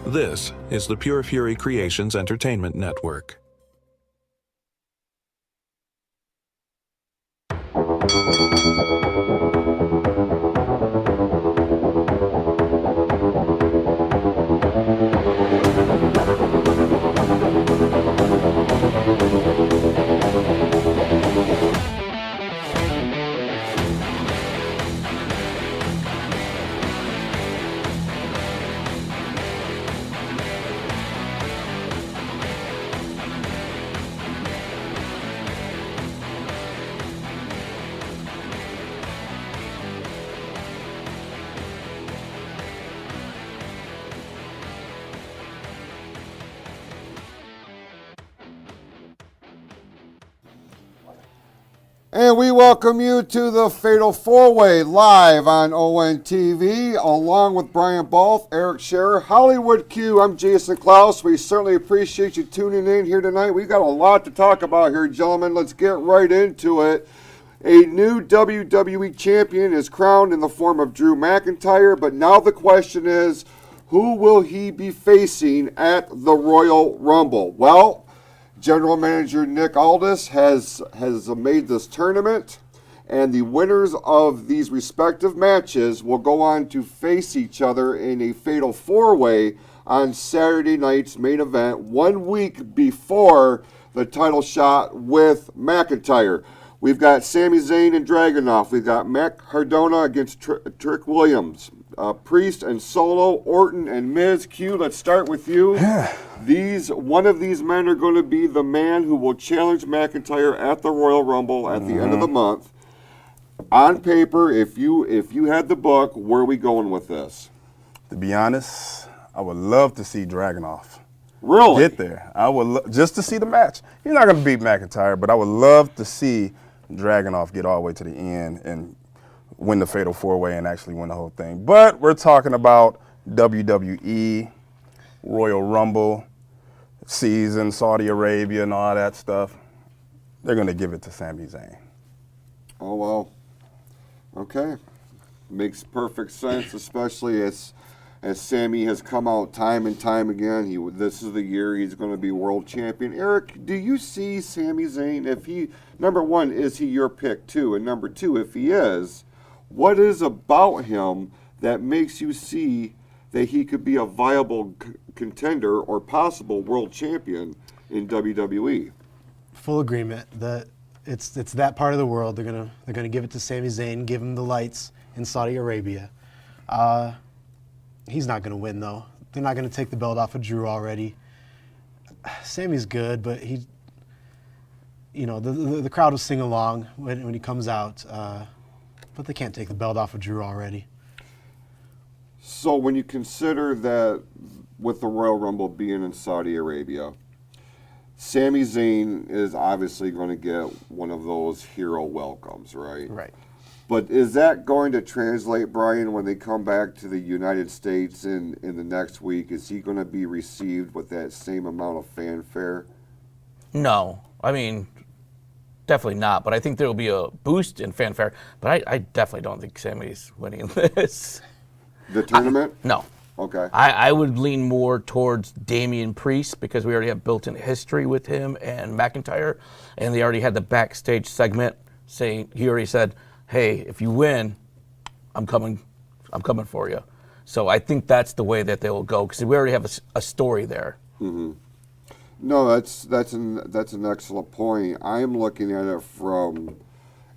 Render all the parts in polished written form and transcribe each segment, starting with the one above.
This is the Pure Fury Creations Entertainment Network. And we welcome you to the Fatal 4-Way live on ONTV, along with Brian Balth, Eric Scherer, Hollywood Q. I'm Jason Klaus. We certainly appreciate you tuning in here tonight. We've got a lot to talk about here, gentlemen. Let's get right into it. A new WWE champion is crowned in the form of Drew McIntyre, but now the question is, who will he be facing at the Royal Rumble? Well, General Manager Nick Aldis has made this tournament, and the winners of these respective matches will go on to face each other in a fatal four-way on Saturday night's main event, 1 week before the title shot with McIntyre. We've got Sami Zayn and Dragunov. We've got Matt Cardona against Trick Williams. Priest and Solo, Orton and Miz. Q, let's start with you. One of these men are going to be the man who will challenge McIntyre at the Royal Rumble at the end of the month. On paper, if you had the book, where are we going with this? To be honest, I would love to see Dragunov. Really? Get there. I would just to see the match. He's not going to beat McIntyre, but I would love to see Dragunov get all the way to the end and win the Fatal 4-Way and actually win the whole thing. But we're talking about WWE, Royal Rumble, season, Saudi Arabia, and all that stuff. They're going to give it to Sami Zayn. Oh, well. Okay. Makes perfect sense, especially as Sami has come out time and time again. This is the year he's going to be world champion. Eric, do you see Sami Zayn, if he, number one, is he your pick too? And number two, if he is, what is about him that makes you see that he could be a viable contender or possible world champion in WWE? Full agreement that it's that part of the world. They're gonna give it to Sami Zayn, give him the lights in Saudi Arabia. He's not gonna win though. They're not gonna take the belt off of Drew already. Sami's good, but the crowd will sing along when he comes out. But they can't take the belt off of Drew already. So when you consider that with the Royal Rumble being in Saudi Arabia, Sami Zayn is obviously going to get one of those hero welcomes, right? Right. But is that going to translate, Brian, when they come back to the United States in the next week? Is he going to be received with that same amount of fanfare? No. I mean, definitely not. But I think there will be a boost in fanfare. But I definitely don't think Sami's winning this. The tournament? No. Okay. I would lean more towards Damian Priest because we already have built-in history with him and McIntyre. And they already had the backstage segment saying, he already said, hey, if you win, I'm coming for you. So I think that's the way that they will go because we already have a story there. Mm-hmm. No, that's an excellent point. I'm looking at it from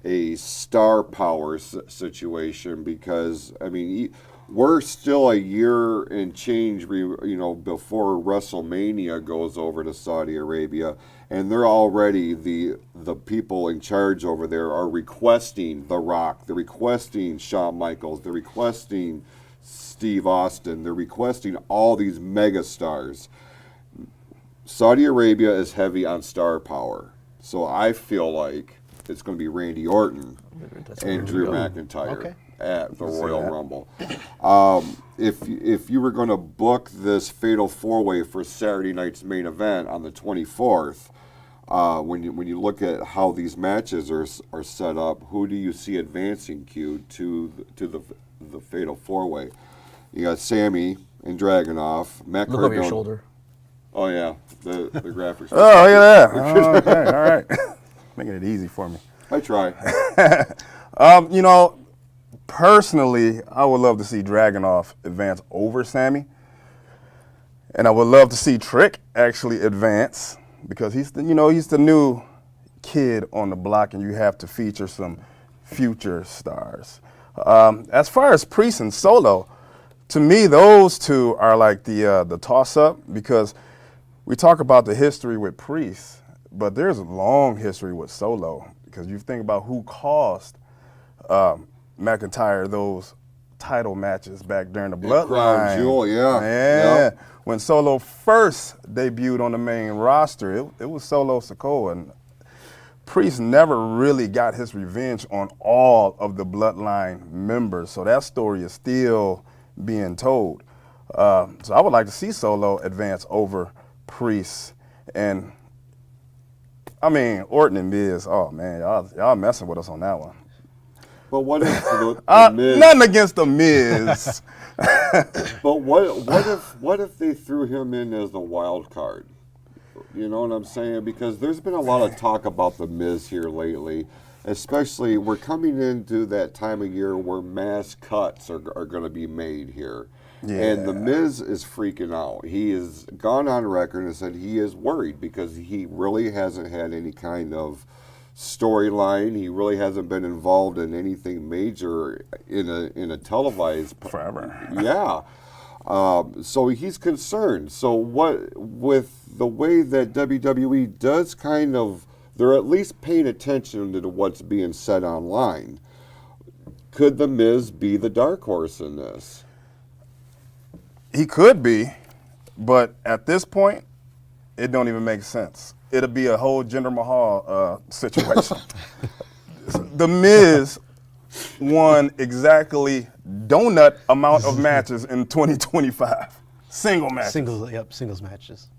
a star power situation because, I mean, we're still a year and change, before WrestleMania goes over to Saudi Arabia, and they're already the people in charge over there are requesting The Rock, they're requesting Shawn Michaels, they're requesting Steve Austin, they're requesting all these mega stars. Saudi Arabia is heavy on star power, so I feel like it's going to be Randy Orton and Drew McIntyre at the Royal Rumble. If you were going to book this fatal four-way for Saturday night's main event on the 24th, when you look at how these matches are set up, who do you see advancing, Q, to the fatal four-way? You got Sami and Dragunov. Matt Look over your Cardona- shoulder. Oh yeah, the graphics. Oh, look at that. Oh, okay, all right. Making it easy for me. I try. You know, personally, I would love to see Dragunov advance over Sammy. And I would love to see Trick actually advance because he's the new kid on the block, and you have to feature some future stars. As far as Priest and Solo, to me, those two are like the toss-up because we talk about the history with Priest, but there's a long history with Solo because you think about who caused McIntyre those title matches back during the Bloodline. Crown Jewel, yeah. Yeah. Yep. When Solo first debuted on the main roster, it was Solo Sikoa, and Priest never really got his revenge on all of the Bloodline members, so that story is still being told. So I would like to see Solo advance over Priest, and I mean Orton and Miz. Oh man, y'all messing with us on that one. But what if the Miz? Nothing against the Miz. But what if they threw him in as the wild card? You know what I'm saying? Because there's been a lot of talk about the Miz here lately, especially we're coming into that time of year where mass cuts are going to be made here. Yeah. And the Miz is freaking out. He has gone on record and said he is worried because he really hasn't had any kind of storyline. He really hasn't been involved in anything major in a televised Forever. Yeah. So he's concerned. So what with the way that WWE does kind of, they're at least paying attention to what's being said online. Could the Miz be the dark horse in this? He could be, but at this point, it don't even make sense. It'll be a whole Jinder Mahal situation. The Miz won exactly donut amount of matches in 2025. Single matches. Singles matches.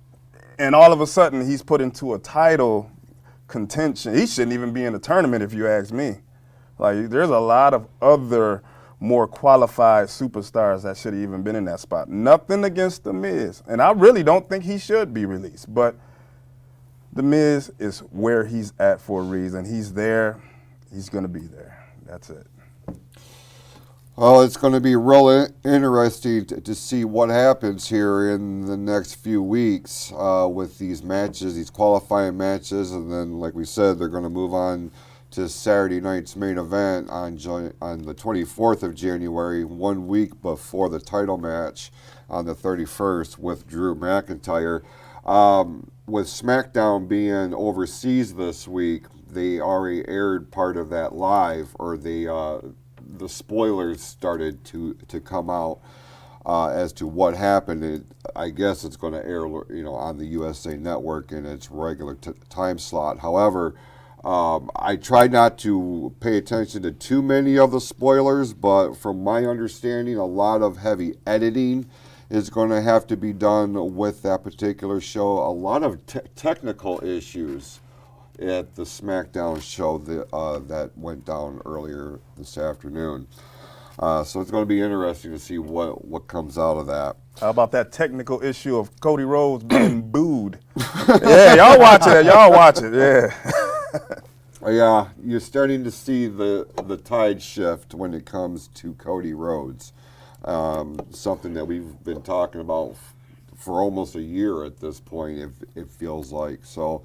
And all of a sudden, he's put into a title contention. He shouldn't even be in the tournament, if you ask me. Like, there's a lot of other more qualified superstars that should have even been in that spot. Nothing against The Miz. And I really don't think he should be released. But The Miz is where he's at for a reason. He's there. He's going to be there. That's it. Well, it's going to be real interesting to see what happens here in the next few weeks with these matches, these qualifying matches, and then, like we said, they're going to move on to Saturday night's main event on the 24th of January, 1 week before the title match on the 31st with Drew McIntyre. With Smackdown being overseas this week, they already aired part of that live, or the spoilers started to come out as to what happened. I guess it's going to air, on the USA Network in its regular time slot. However, I try not to pay attention to too many of the spoilers, but from my understanding, a lot of heavy editing is going to have to be done with that particular show. A lot of technical issues at the Smackdown show that went down earlier this afternoon. So it's going to be interesting to see what comes out of that. How about that technical issue of Cody Rhodes being booed? Yeah, y'all watch it. Y'all watch it. Yeah. Yeah, you're starting to see the tide shift when it comes to Cody Rhodes. Something that we've been talking about for almost a year at this point, it feels like. So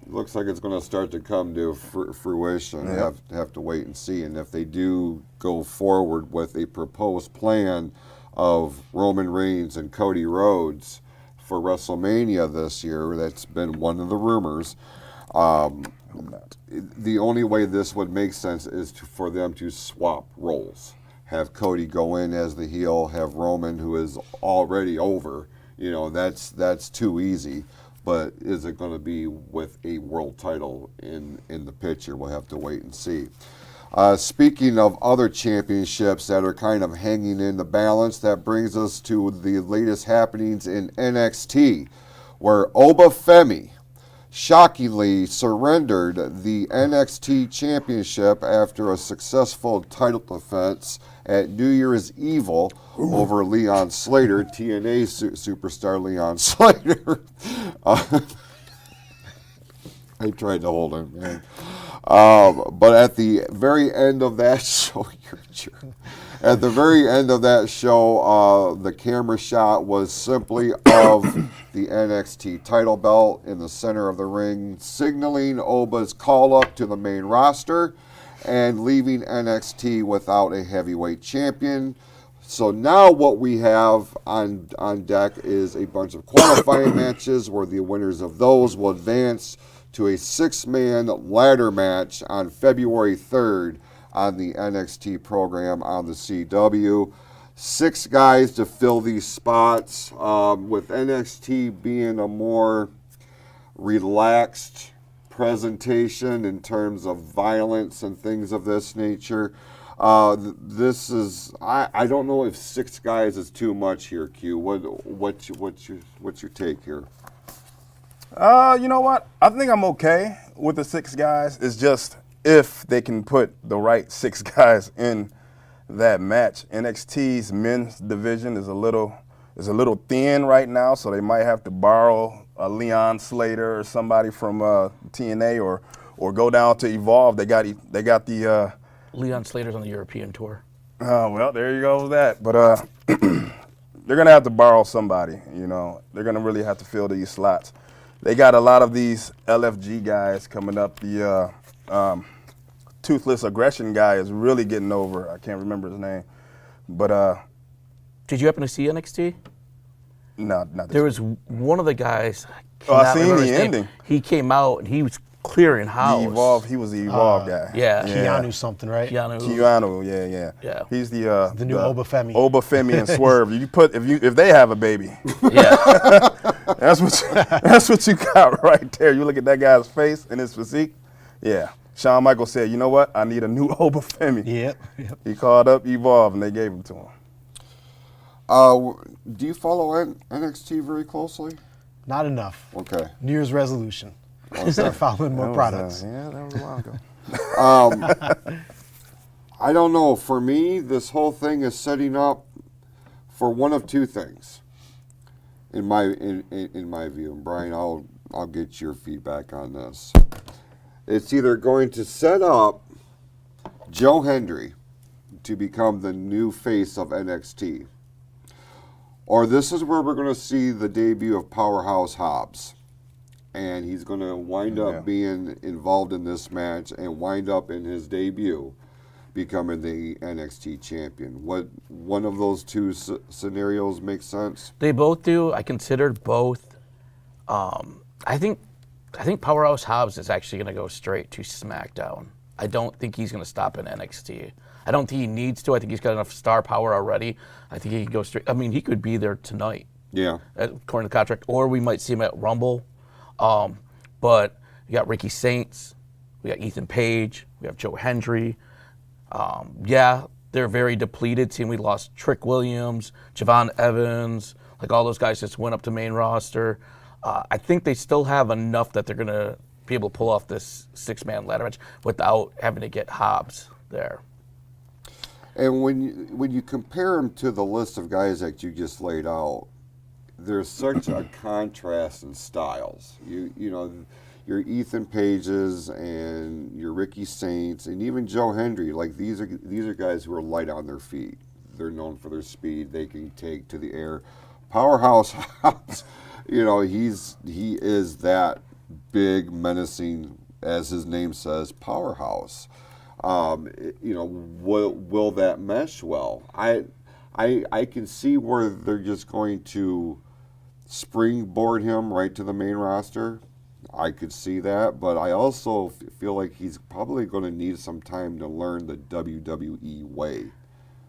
looks like it's going to start to come to fruition. Yeah. Have to wait and see. And if they do go forward with a proposed plan of Roman Reigns and Cody Rhodes for WrestleMania this year, that's been one of the rumors. The only way this would make sense is for them to swap roles. Have Cody go in as the heel, have Roman, who is already over. That's too easy. But is it going to be with a world title in the picture? We'll have to wait and see. Speaking of other championships that are kind of hanging in the balance, that brings us to the latest happenings in NXT, where Oba Femi shockingly surrendered the NXT Championship after a successful title defense at New Year's Evil over Leon Slater, TNA superstar Leon Slater. I tried to hold him, man. But at the very end of that show, at the very end of that show, the camera shot was simply of the NXT title belt in the center of the ring, signaling Oba's call up to the main roster and leaving NXT without a heavyweight champion. So now what we have on deck is a bunch of qualifying matches where the winners of those will advance to a 6-man ladder match on February 3rd on the NXT program on the CW. 6 guys to fill these spots, with NXT being a more relaxed presentation in terms of violence and things of this nature. This is, I don't know if 6 guys is too much here, Q. What's your take here? You know what? I think I'm okay with the 6 guys. It's just if they can put the right 6 guys in that match. NXT's men's division is a little thin right now, so they might have to borrow a Leon Slater or somebody from TNA or go down to Evolve. They got the Leon Slater's on the European tour. Oh, well, there you go with that. But they're gonna have to borrow somebody. You know, they're gonna really have to fill these slots. They got a lot of these LFG guys coming up. The Toothless Aggression guy is really getting over. I can't remember his name, but Did you happen to see NXT? no, not this. There was one of the guys. I cannot seen remember the his name. ending. He came out and he was clearing house. The Evolve. He was the Evolve guy. yeah. Keanu something, right? Keanu, yeah. He's the new Obafemi. Obafemi and Swerve. If they have a baby, Yeah. that's what you got right there. You look at that guy's face and his physique. Yeah. Shawn Michaels said, "You know what? I need a new Obafemi." Yep. He called up Evolve and they gave him to him. Do you follow NXT very closely? Not enough. Okay. New Year's resolution. Start following more products. That was a while ago. I don't know. For me, this whole thing is setting up for one of 2 things. In my view, and Brian, I'll get your feedback on this. It's either going to set up Joe Hendry to become the new face of NXT, or this is where we're going to see the debut of Powerhouse Hobbs. And he's going to wind up being involved in this match and wind up in his debut becoming the NXT champion. One of those 2 scenarios makes sense? They both do. I considered both. I think Powerhouse Hobbs is actually going to go straight to Smackdown. I don't think he's going to stop in NXT. I don't think he needs to. I think he's got enough star power already. I think he can go straight. I mean, he could be there tonight. Yeah. According to the contract. Or we might see him at Rumble. But you got Ricky Saints, we got Ethan Page, we have Joe Hendry. They're very depleted. Seeing we lost Trick Williams, Javon Evans, like all those guys just went up to main roster. I think they still have enough that they're going to be able to pull off this 6-man ladder match without having to get Hobbs there. And when you compare him to the list of guys that you just laid out, there's such a contrast in styles. You know, your Ethan Pages and your Ricky Saints and even Joe Hendry. Like these are guys who are light on their feet. They're known for their speed. They can take to the air. Powerhouse Hobbs, you know, he is that big, menacing, as his name says, powerhouse. You know, will that mesh well? I can see where they're just going to springboard him right to the main roster. I could see that, but I also feel like he's probably going to need some time to learn the WWE way.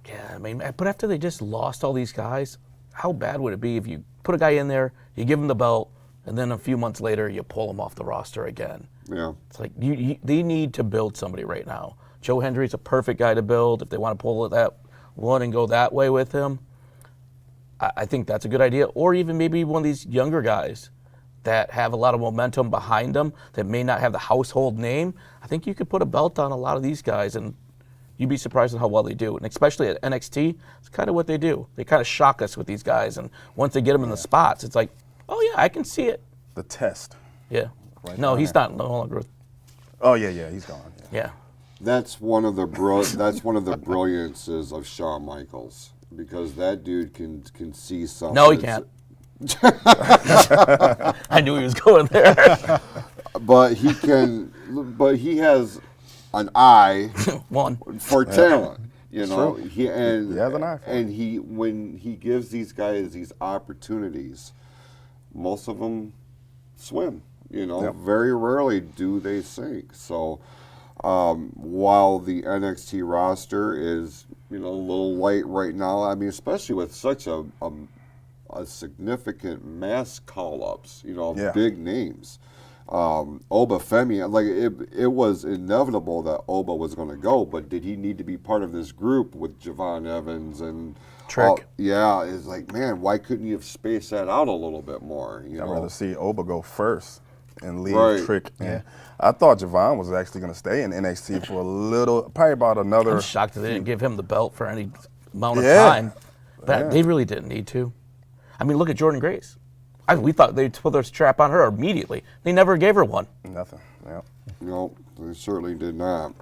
Yeah, I mean, but after they just lost all these guys, how bad would it be if you put a guy in there, you give him the belt, and then a few months later you pull him off the roster again? Yeah. It's like they need to build somebody right now. Joe Hendry's a perfect guy to build. If they want to pull that one and go that way with him, I think that's a good idea. Or even maybe one of these younger guys that have a lot of momentum behind them that may not have the household name, I think you could put a belt on a lot of these guys and you'd be surprised at how well they do. And especially at NXT, it's kind of what they do. They kind of shock us with these guys. And once they get them in the spots, it's like, oh, yeah, I can see it. The test. Yeah. Right no, down he's there. not no longer with. Oh, yeah, he's gone. Yeah. That's one of the brilliances of Shawn Michaels, because that dude can see something. No, he can't. I knew he was going there. But he can. But he has an eye One. for talent. You know, true. he has an eye for it. and when he gives these guys these opportunities, most of them swim. You know, Yep. very rarely do they sink. So, while the NXT roster is, you know, a little light right now, I mean, especially with such a significant mass call-ups, you know, Yeah. big names. Oba Femi, like it was inevitable that Oba was going to go, but did he need to be part of this group with Javon Evans and Trick? yeah, it's like, man, why couldn't you have spaced that out a little bit more? You I'd know, rather see Oba go first and leave Right. Trick. Yeah. I thought Javon was actually going to stay in NXT for a little, probably about another. I'm shocked that they didn't give him the belt for any amount of Yeah. time. But they really didn't need to. I mean, look at Jordan Grace. We thought they'd put their strap on her immediately. They never gave her one. Nothing. Yeah. no, they certainly did not.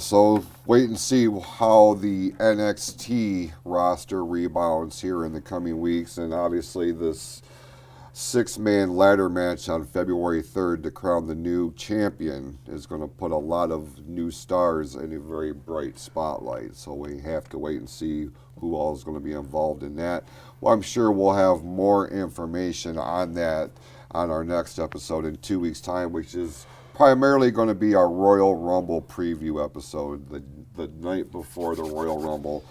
So wait and see how the NXT roster rebounds here in the coming weeks, and obviously this 6-man ladder match on February 3rd to crown the new champion is going to put a lot of new stars in a very bright spotlight. So we have to wait and see who all is going to be involved in that. Well, I'm sure we'll have more information on that on our next episode in 2 weeks' time, which is primarily going to be our Royal Rumble preview episode, the night before the Royal Rumble.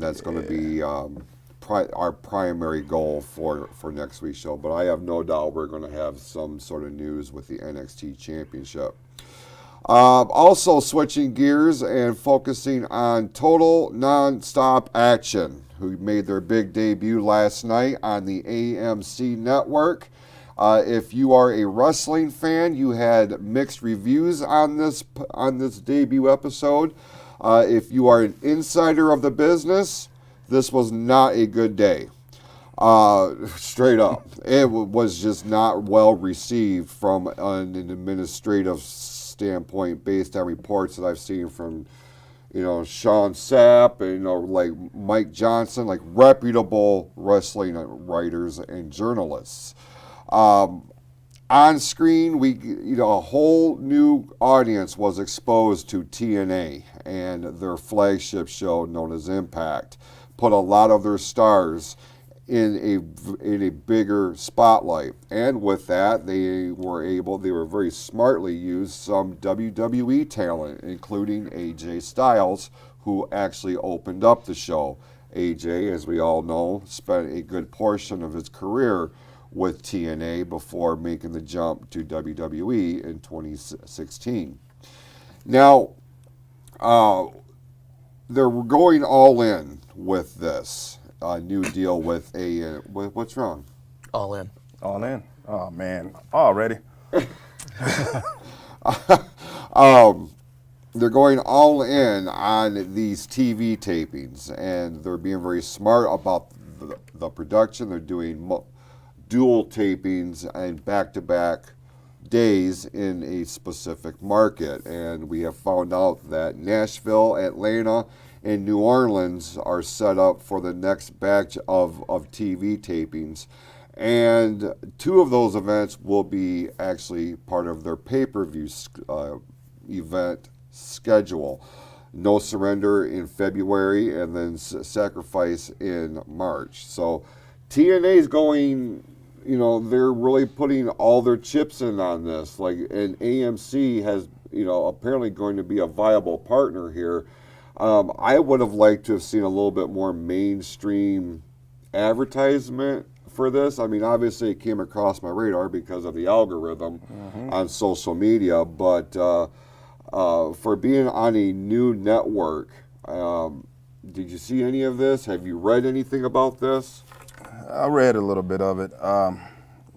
That's going to be our primary goal for next week's show. But I have no doubt we're going to have some sort of news with the NXT Championship. Also switching gears and focusing on Total Nonstop Action, who made their big debut last night on the AMC network. If you are a wrestling fan, you had mixed reviews on this debut episode. If you are an insider of the business, this was not a good day. Straight up. It was just not well received from an administrative standpoint based on reports that I've seen from, you know, Sean Sapp and, you know, like Mike Johnson, like reputable wrestling writers and journalists. On screen, a whole new audience was exposed to TNA and their flagship show known as Impact. Put a lot of their stars in a bigger spotlight, and with that, they were very smartly used some WWE talent, including AJ Styles, who actually opened up the show. AJ, as we all know, spent a good portion of his career with TNA before making the jump to WWE in 2016. Now, they're going all in with this new deal with what's wrong? All in. All in. Oh, man. Already. They're going all in on these TV tapings, and they're being very smart about the production. They're doing dual tapings and back-to-back days in a specific market, and we have found out that Nashville, Atlanta, and New Orleans are set up for the next batch of TV tapings, and 2 of those events will be actually part of their pay-per-view event schedule. No Surrender in February, and then Sacrifice in March. So TNA is going, you know, they're really putting all their chips in on this. Like, and AMC has, you know, apparently going to be a viable partner here. I would have liked to have seen a little bit more mainstream advertisement for this. I mean, obviously it came across my radar because of the algorithm on social media, but for being on a new network, did you see any of this? Have you read anything about this? I read a little bit of it.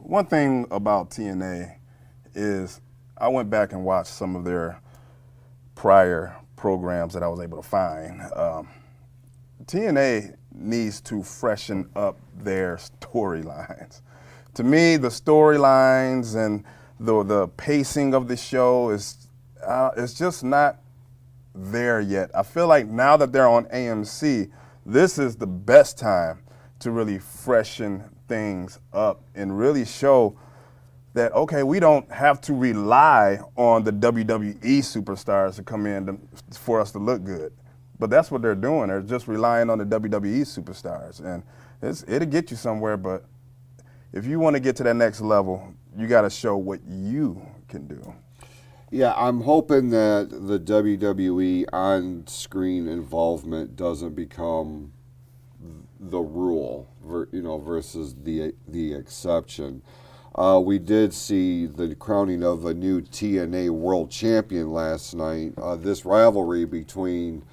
One thing about TNA is I went back and watched some of their prior programs that I was able to find. TNA needs to freshen up their storylines. To me, the storylines and the pacing of the show is it's just not there yet. I feel like now that they're on AMC, this is the best time to really freshen things up and really show that, okay, we don't have to rely on the WWE superstars to come in for us to look good. But that's what they're doing. They're just relying on the WWE superstars. And it'll get you somewhere, but if you want to get to that next level, you got to show what you can do. Yeah, I'm hoping that the WWE on-screen involvement doesn't become the rule, versus the exception. We did see the crowning of a new TNA World Champion last night. This rivalry between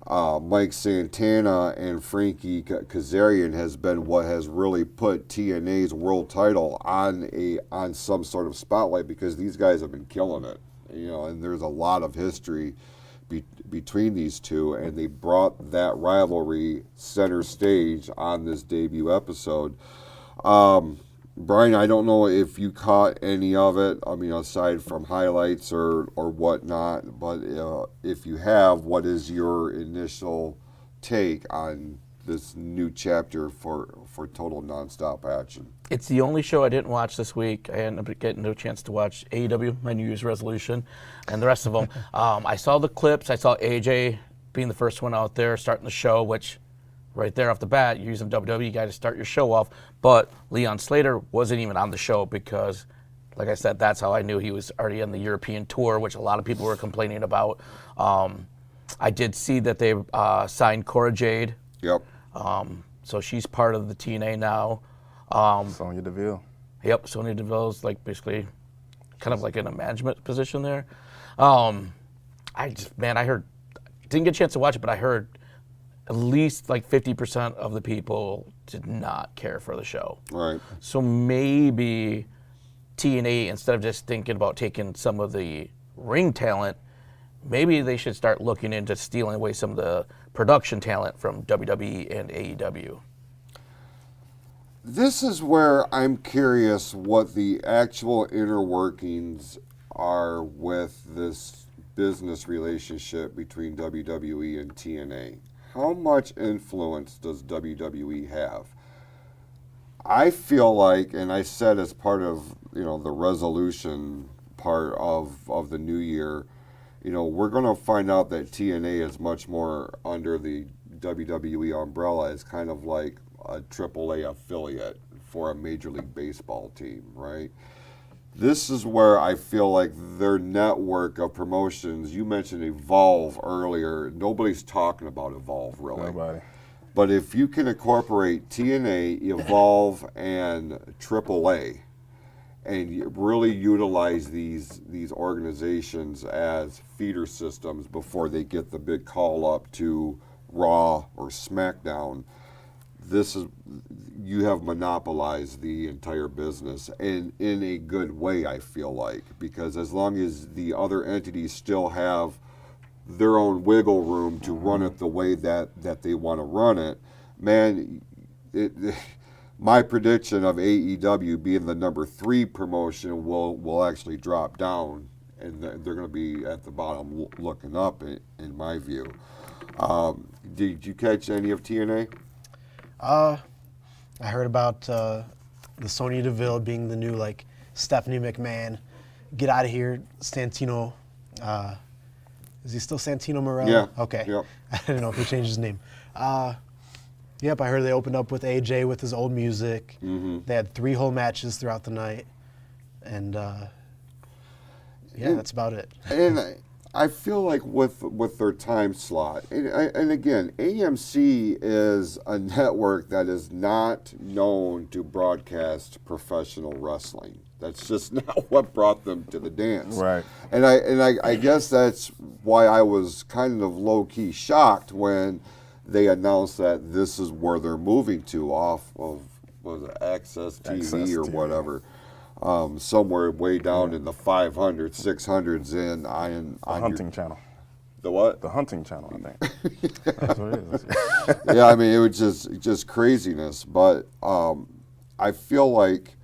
Mike Santana and Frankie Kazarian has been what has really put TNA's world title on some sort of spotlight, because these guys have been killing it, and there's a lot of history between these two, and they brought that rivalry center stage on this debut episode. Brian, I don't know if you caught any of it, aside from highlights or whatnot, but if you have, what is your initial take on this new chapter for Total Nonstop Action? It's the only show I didn't watch this week. I ended up getting no chance to watch AEW, my New Year's resolution, and the rest of them. I saw the clips. I saw AJ being the first one out there, starting the show, which right there off the bat, you're using WWE, you got to start your show off. But Leon Slater wasn't even on the show because, like I said, that's how I knew he was already on the European tour, which a lot of people were complaining about. I did see that they signed Cora Jade. Yep. So she's part of the TNA now. Sonya Deville. Yep, Sonya Deville's like basically kind of like in a management position there. I heard, didn't get a chance to watch it, but I heard at least like 50% of the people did not care for the show. Right. So maybe TNA, instead of just thinking about taking some of the ring talent, maybe they should start looking into stealing away some of the production talent from WWE and AEW. This is where I'm curious what the actual inner workings are with this business relationship between WWE and TNA. How much influence does WWE have? I feel like, and I said as part of the resolution part of the new year, we're going to find out that TNA is much more under the WWE umbrella as kind of like a AAA affiliate for a Major League Baseball team, right? This is where I feel like their network of promotions, you mentioned Evolve earlier, nobody's talking about Evolve really. Nobody. But if you can incorporate TNA, Evolve, and AAA, and you really utilize these organizations as feeder systems before they get the big call up to Raw or SmackDown, you have monopolized the entire business, and in a good way, I feel like, because as long as the other entities still have their own wiggle room to run it the way that they want to run it, man, my prediction of AEW being the number 3 promotion will actually drop down, and they're going to be at the bottom looking up, in my view. Did you catch any of TNA? I heard about the Sonya Deville being the new Stephanie McMahon. Get out of here, Santino. Is he still Santino Marella? Yeah. Okay. Yep. I didn't know if he changed his name. Yep, I heard they opened up with AJ with his old music. Mm-hmm. They had 3 whole matches throughout the night. And, that's about it. And I feel like with their time slot, and again, AMC is a network that is not known to broadcast professional wrestling. That's just not what brought them to the dance. Right. And I guess that's why I was kind of low-key shocked when they announced that this is where they're moving to off of was it Access TV Access or TV. whatever, somewhere way down in the 500s, 600s in on The hunting channel. The what? The hunting channel, I think. That's what it is. Yeah, I mean, it was just craziness. But I feel like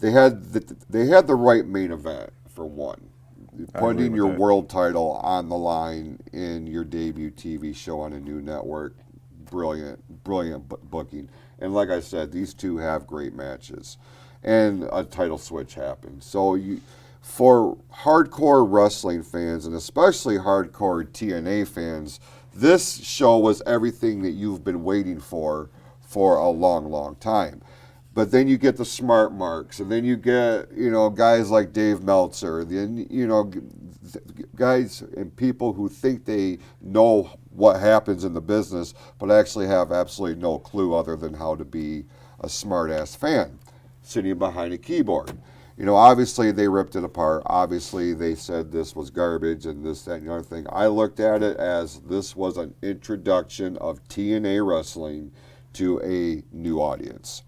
they had the right main event for one. Putting your world title on the line in your debut TV show on a new network, brilliant booking. And like I said, these two have great matches, and a title switch happened. So for hardcore wrestling fans, and especially hardcore TNA fans, this show was everything that you've been waiting for a long, long time. But then you get the smart marks, and then you get, guys like Dave Meltzer, guys and people who think they know what happens in the business, but actually have absolutely no clue other than how to be a smart-ass fan, sitting behind a keyboard. Obviously they ripped it apart. Obviously they said this was garbage and this, that, and the other thing. I looked at it as this was an introduction of TNA wrestling to a new audience.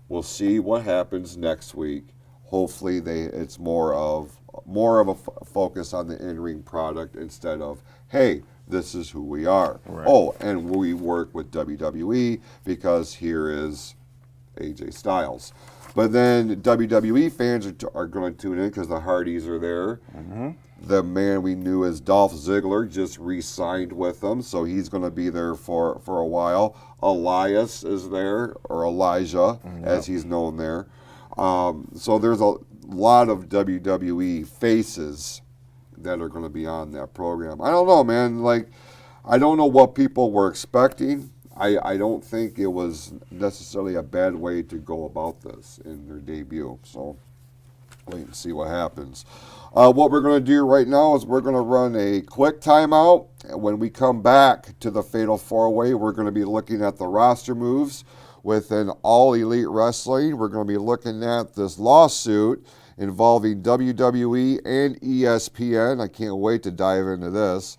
We'll see what happens next week. Hopefully it's more of a focus on the in-ring product instead of, hey, this is who we are. Right. Oh, and we work with WWE because here is AJ Styles. But then WWE fans are going to tune in because the Hardys are there. Mm-hmm. The man we knew as Dolph Ziggler just re-signed with them, so he's going to be there for a while. Elias is there, or Elijah, as he's known there. So there's a lot of WWE faces that are going to be on that program. I don't know, man. I don't know what people were expecting. I don't think it was necessarily a bad way to go about this in their debut. So wait and see what happens. What we're going to do right now is we're going to run a quick timeout. And when we come back to the Fatal 4-Way, we're going to be looking at the roster moves within All Elite Wrestling. We're going to be looking at this lawsuit involving WWE and ESPN. I can't wait to dive into this.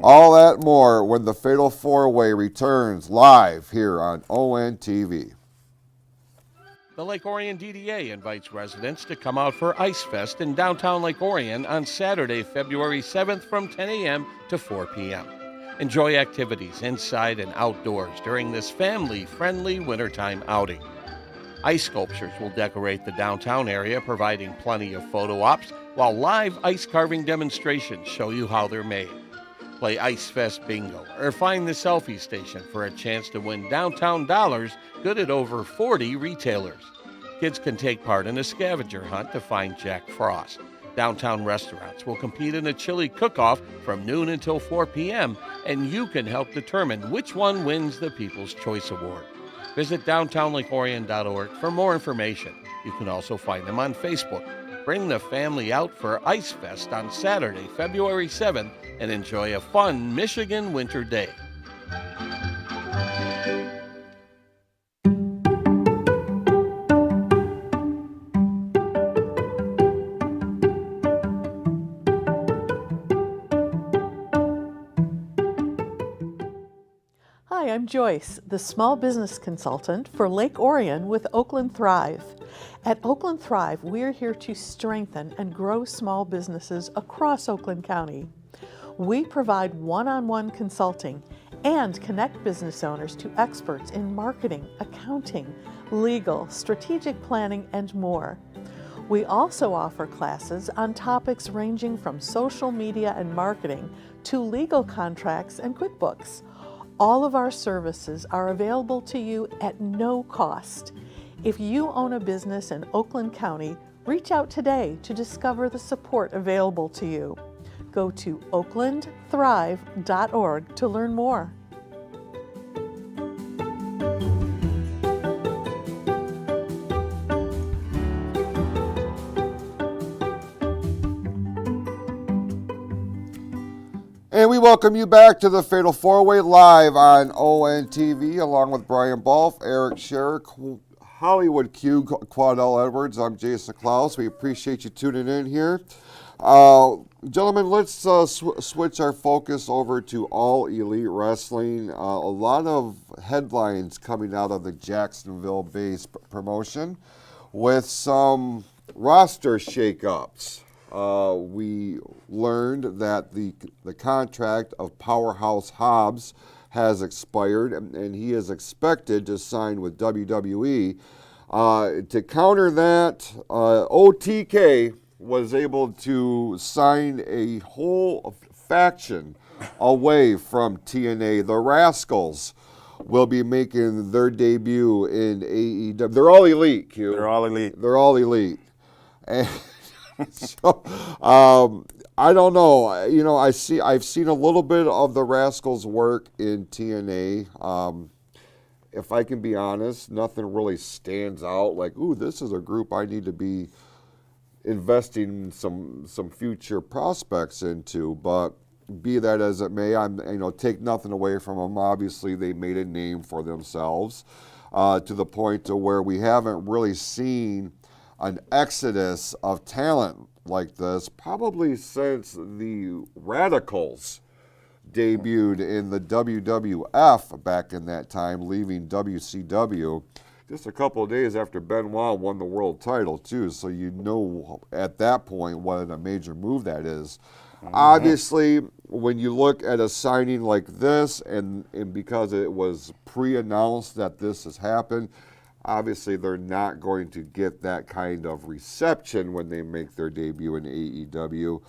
All that more when the Fatal 4-Way returns live here on ONTV. The Lake Orion DDA invites residents to come out for Ice Fest in downtown Lake Orion on Saturday, February 7th from 10 a.m. to 4 p.m. Enjoy activities inside and outdoors during this family-friendly wintertime outing. Ice sculptures will decorate the downtown area, providing plenty of photo ops, while live ice carving demonstrations show you how they're made. Play Ice Fest Bingo or find the selfie station for a chance to win downtown dollars good at over 40 retailers. Kids can take part in a scavenger hunt to find Jack Frost. Downtown restaurants will compete in a chili cook-off from noon until 4 p.m., and you can help determine which one wins the People's Choice Award. Visit downtownlakeorion.org for more information. You can also find them on Facebook. Bring the family out for Ice Fest on Saturday, February 7th, and enjoy a fun Michigan winter day. Hi, I'm Joyce, the small business consultant for Lake Orion with Oakland Thrive. At Oakland Thrive, we're here to strengthen and grow small businesses across Oakland County. We provide one-on-one consulting and connect business owners to experts in marketing, accounting, legal, strategic planning, and more. We also offer classes on topics ranging from social media and marketing to legal contracts and QuickBooks. All of our services are available to you at no cost. If you own a business in Oakland County, reach out today to discover the support available to you. Go to oaklandthrive.org to learn more. And we welcome you back to the Fatal 4-Way live on ONTV, along with Brian Balfe, Eric Scherer, Hollywood Q, Quadell Edwards. I'm Jason Klaus. We appreciate you tuning in here. Gentlemen, let's switch our focus over to All Elite Wrestling. A lot of headlines coming out of the Jacksonville-based promotion with some roster shakeups. We learned that the contract of Powerhouse Hobbs has expired, and he is expected to sign with WWE. To counter that, OTK was able to sign a whole faction away from TNA. The Rascals will be making their debut in AEW. They're all elite, Q. They're all elite. They're all elite. And so, I don't know. You know, I've seen a little bit of the Rascals' work in TNA. If I can be honest, nothing really stands out like, ooh, this is a group I need to be investing some future prospects into. But be that as it may, take nothing away from them. Obviously, they made a name for themselves to the point to where we haven't really seen an exodus of talent like this probably since the Radicals debuted in the WWF back in that time, leaving WCW just a couple of days after Benoit won the world title too. So you know at that point what a major move that is. Obviously, when you look at a signing like this, and because it was pre-announced that this has happened, obviously they're not going to get that kind of reception when they make their debut in AEW.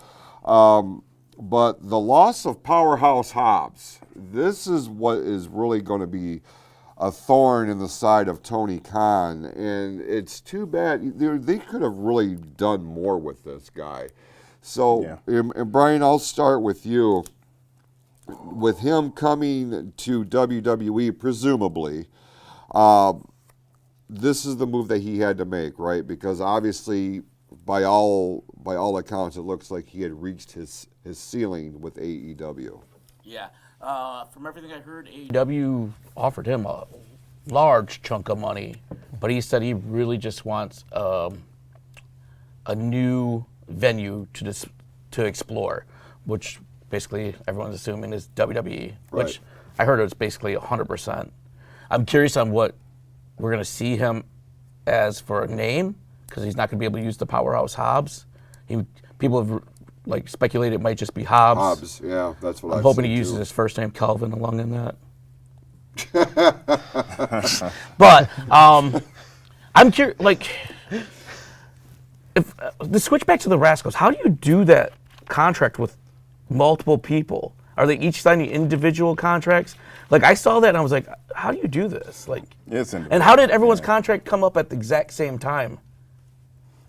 But the loss of Powerhouse Hobbs, this is what is really going to be a thorn in the side of Tony Khan. And it's too bad. They could have really done more with this guy. So, and Brian, I'll start with you. With him coming to WWE, presumably, this is the move that he had to make, right? Because obviously, by all accounts, it looks like he had reached his ceiling with AEW. Yeah. From everything I heard, AEW offered him a large chunk of money, but he said he really just wants a new venue to explore, which basically everyone's assuming is WWE, Right. which I heard it was basically 100%. I'm curious on what we're going to see him as for a name, because he's not going to be able to use the Powerhouse Hobbs. People have speculated it might just be Hobbs. Hobbs, yeah, that's what I'm hoping he uses his first name Calvin along in that. But I'm curious, if the switch back to the Rascals, how do you do that contract with multiple people? Are they each signing individual contracts? I saw that and I was like, how do you do this? And how did everyone's contract come up at the exact same time?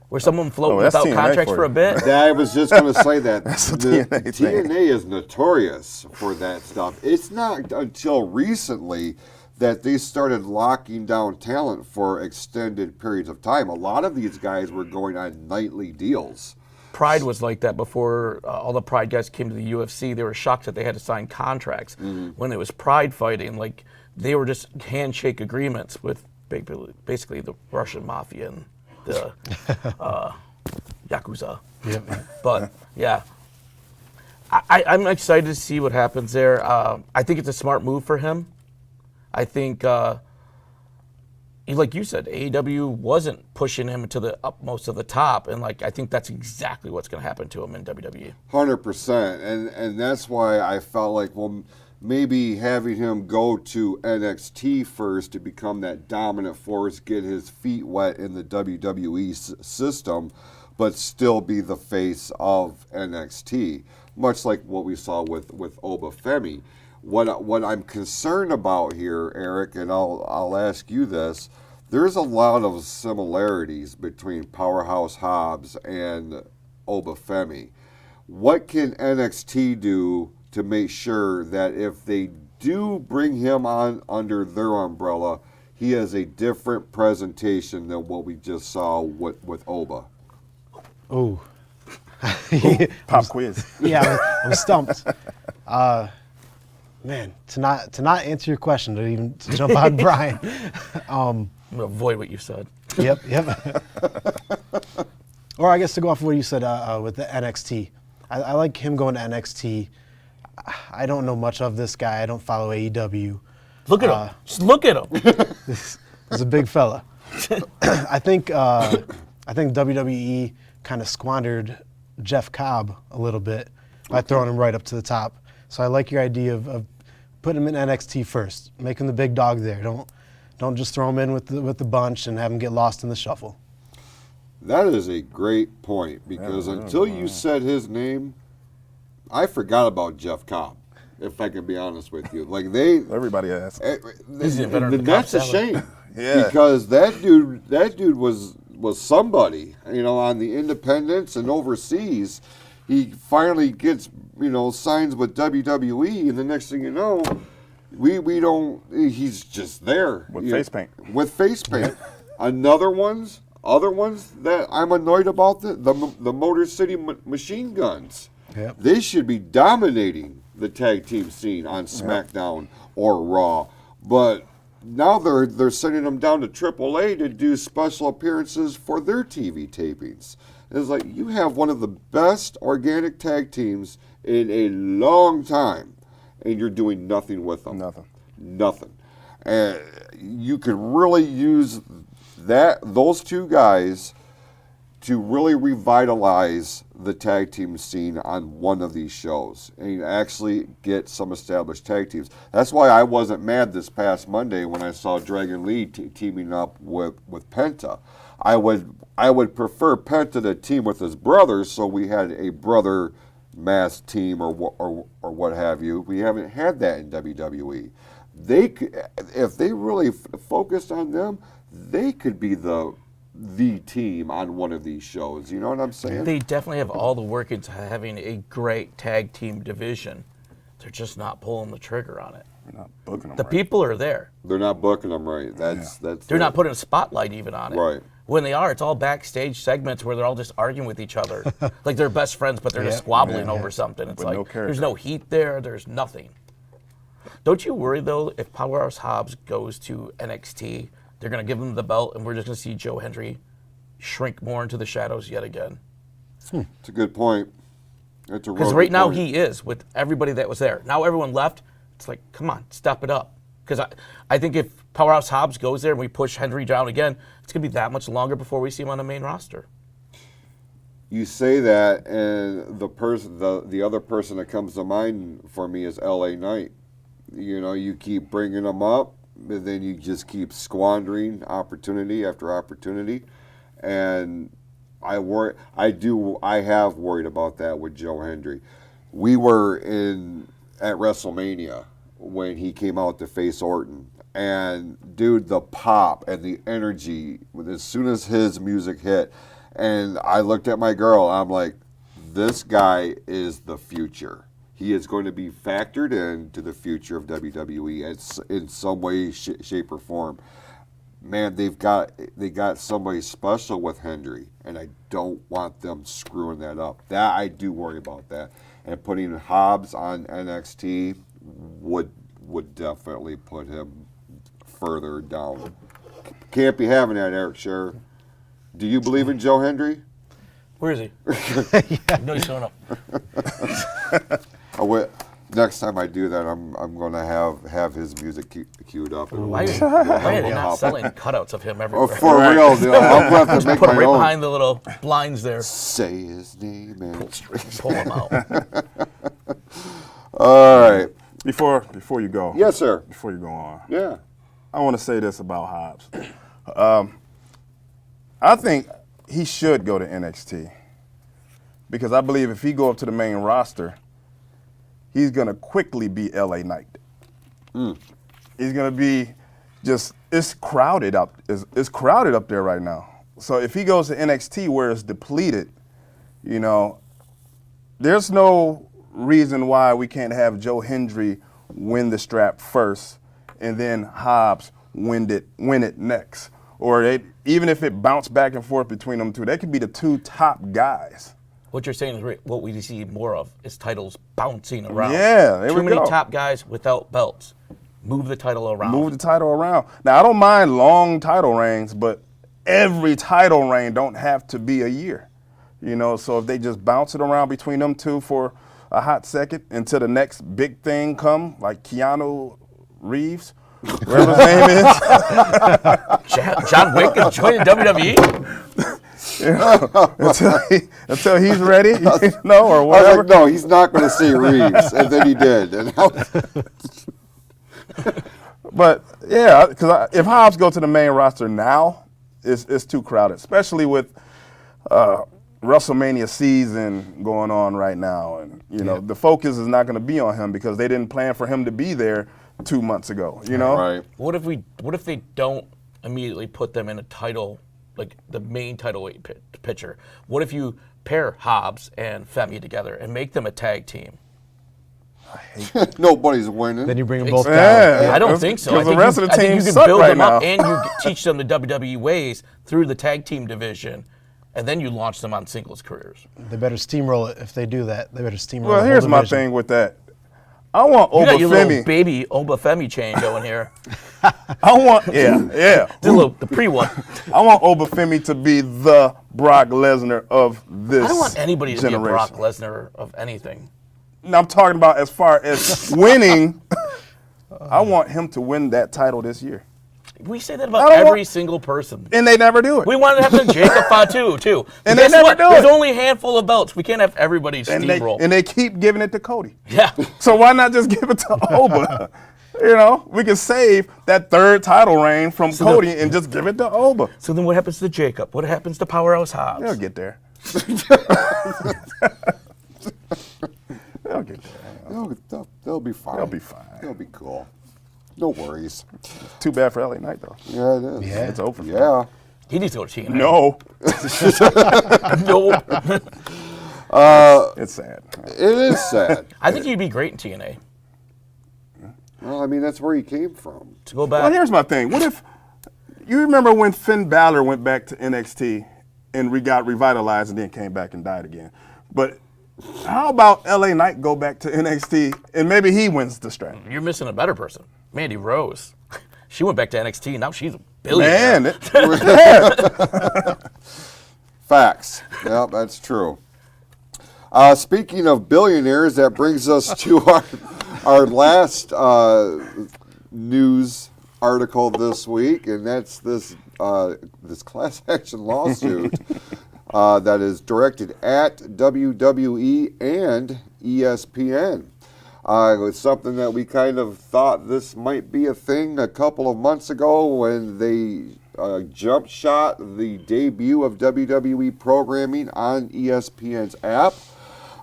Where someone floating without TNA contracts for a bit? I was just going to say that. TNA TNA is notorious for that stuff. It's not until recently that they started locking down talent for extended periods of time. A lot of these guys were going on nightly deals. Pride was like that before all the Pride guys came to the UFC. They were shocked that they had to sign contracts. When it was Pride fighting, they were just handshake agreements with basically the Russian mafia and the Yakuza. Yep. But, yeah. I'm excited to see what happens there. I think it's a smart move for him. I think, like you said, AEW wasn't pushing him to the utmost of the top, and I think that's exactly what's going to happen to him in WWE. 100%, and that's why I felt like, well, maybe having him go to NXT first to become that dominant force, get his feet wet in the WWE system, but still be the face of NXT, much like what we saw with Obafemi. What I'm concerned about here, Eric, and I'll ask you this, there's a lot of similarities between Powerhouse Hobbs and Obafemi. What can NXT do to make sure that if they do bring him on under their umbrella, he has a different presentation than what we just saw with Oba? Ooh. Pop quiz. Yeah, I'm stumped. Man, to not answer your question, to jump on Brian. I'm going to avoid what you said. Yep. Or I guess to go off of what you said with the NXT. I like him going to NXT. I don't know much of this guy. I don't follow AEW. Look at him. Just look at him. He's a big fella. I think WWE kind of squandered Jeff Cobb a little bit by throwing him right up to the top. So I like your idea of putting him in NXT first, make him the big dog there. Don't just throw him in with the bunch and have him get lost in the shuffle. That is a great point because until you said his name, I forgot about Jeff Cobb. If I can be honest with you, like Everybody has. That's a shame. Yeah. Because that dude was somebody, on the independents and overseas. He finally gets, signs with WWE, and the next thing you know, he's just there. With face paint. With face paint. Other ones that I'm annoyed about, the Motor City Machine Guns. Yep. They should be dominating the tag team scene on SmackDown or Raw. But now they're sending them down to AAA to do special appearances for their TV tapings. It's like you have one of the best organic tag teams in a long time, and you're doing nothing with them. Nothing. And you could really use those two guys to really revitalize the tag team scene on one of these shows and actually get some established tag teams. That's why I wasn't mad this past Monday when I saw Dragon Lee teaming up with Penta. I would prefer Penta to team with his brothers, so we had a brother mass team or what have you. We haven't had that in WWE. If they really focused on them, they could be the team on one of these shows. You know what I'm saying? They definitely have all the work into having a great tag team division. They're just not pulling the trigger on it. They're not booking them The right. people are there. They're not booking them right. That's They're not putting a spotlight even on it. Right. When they are, it's all backstage segments where they're all just arguing with each other. Like they're best friends, but they're just squabbling over something. It's With like no character. there's no heat there. There's nothing. Don't you worry, though, if Powerhouse Hobbs goes to NXT, they're going to give him the belt, and we're just going to see Joe Hendry shrink more into the shadows yet again? It's a good point. It's a Because right now he is with everybody that was there. Now everyone left. It's like, come on, step it up. Because I think if Powerhouse Hobbs goes there and we push Hendry down again, it's going to be that much longer before we see him on the main roster. You say that, and the other person that comes to mind for me is LA Knight. You keep bringing them up, but then you just keep squandering opportunity after opportunity, and I have worried about that with Joe Hendry. We were at WrestleMania when he came out to face Orton, and dude, the pop and the energy as soon as his music hit, and I looked at my girl, I'm like, this guy is the future. He is going to be factored into the future of WWE in some way, shape, or form. Man, they got somebody special with Hendry, and I don't want them screwing that up. That I do worry about that. And putting Hobbs on NXT would definitely put him further down. Can't be having that, Eric Scherer. Do you believe in Joe Hendry? Where is he? No, he's showing up. Next time I do that, I'm going to have his music queued up. Why are they not selling cutouts of him everywhere? Oh, for real, dude. I'm going to have to make Put him my right own. behind the little blinds there. Say his name and Pull him out. All right. Before you go. Yes, sir. Before you go on. Yeah. I want to say this about Hobbs. I think he should go to NXT because I believe if he go up to the main roster, he's going to quickly be LA Knight. He's going to be it's crowded up. It's crowded up there right now. So if he goes to NXT where it's depleted, there's no reason why we can't have Joe Hendry win the strap first and then Hobbs win it next. Or even if it bounced back and forth between them two, they could be the two top guys. What you're saying is what we see more of is titles bouncing around. Yeah, there Too we many go. top guys without belts. Move the title around. Move the title around. Now, I don't mind long title reigns, but every title reign don't have to be a year. So if they just bounce it around between them two for a hot second until the next big thing come, like Keanu Reeves, whatever his name is. John Wick is joining WWE? Until he's ready, or I was whatever. like, no, he's not going to see Reeves, and then he did. And But yeah, because if Hobbs go to the main roster now, it's too crowded, especially with WrestleMania season going on right now, and the focus is not going to be on him because they didn't plan for him to be there 2 months ago. right. What if they don't immediately put them in a title, like the main title weight pitcher? What if you pair Hobbs and Femi together and make them a tag team? Nobody's winning. Then you bring them both Yeah. down. I don't think so. Because the rest of the I think teams you suck can build right them up now. and you teach them the WWE ways through the tag team division, and then you launch them on singles careers. They better steamroll it if they do that. They better steamroll Well, the here's whole my division. thing with that. I want You got your little Obafemi. baby Obafemi chain going here. I want the pre one. I want Obafemi to be the Brock Lesnar of this. I don't want anybody to be a generation. Brock Lesnar of anything. No, I'm talking about as far as winning. I want him to win that title this year, We say that I about don't every want- single person. and they never do it. We wanted to have the Jacob Fatu too. And Guess they never what? do There's it. only a handful of belts. We can't have everybody and they steamroll. keep giving it to Cody. Yeah. So why not just give it to Oba? We can save that third title reign from Cody and just give it to Oba. So then what happens to Jacob? What happens to Powerhouse Hobbs? They'll get there. They'll get there. They'll be fine. They'll be fine. They'll be cool. No worries. Too bad for LA Knight though. Yeah, it is. Yeah. It's over. For him. Yeah. He needs to go to TNA. No, No. it's sad. It is sad. I think he'd be great in TNA. Well, I mean, that's where he came from. To go Well, back. here's my thing. What if you remember when Finn Balor went back to NXT and got revitalized and then came back and died again? But how about LA Knight go back to NXT and maybe he wins the strap? You're missing a better person. Mandy Rose. She went back to NXT. Now she's a billionaire. Man, Facts. Yeah, that's true. Speaking of billionaires, that brings us to our last news article this week, and that's this class action lawsuit that is directed at WWE and ESPN. It was something that we kind of thought this might be a thing a couple of months ago when they jump shot the debut of WWE programming on ESPN's app.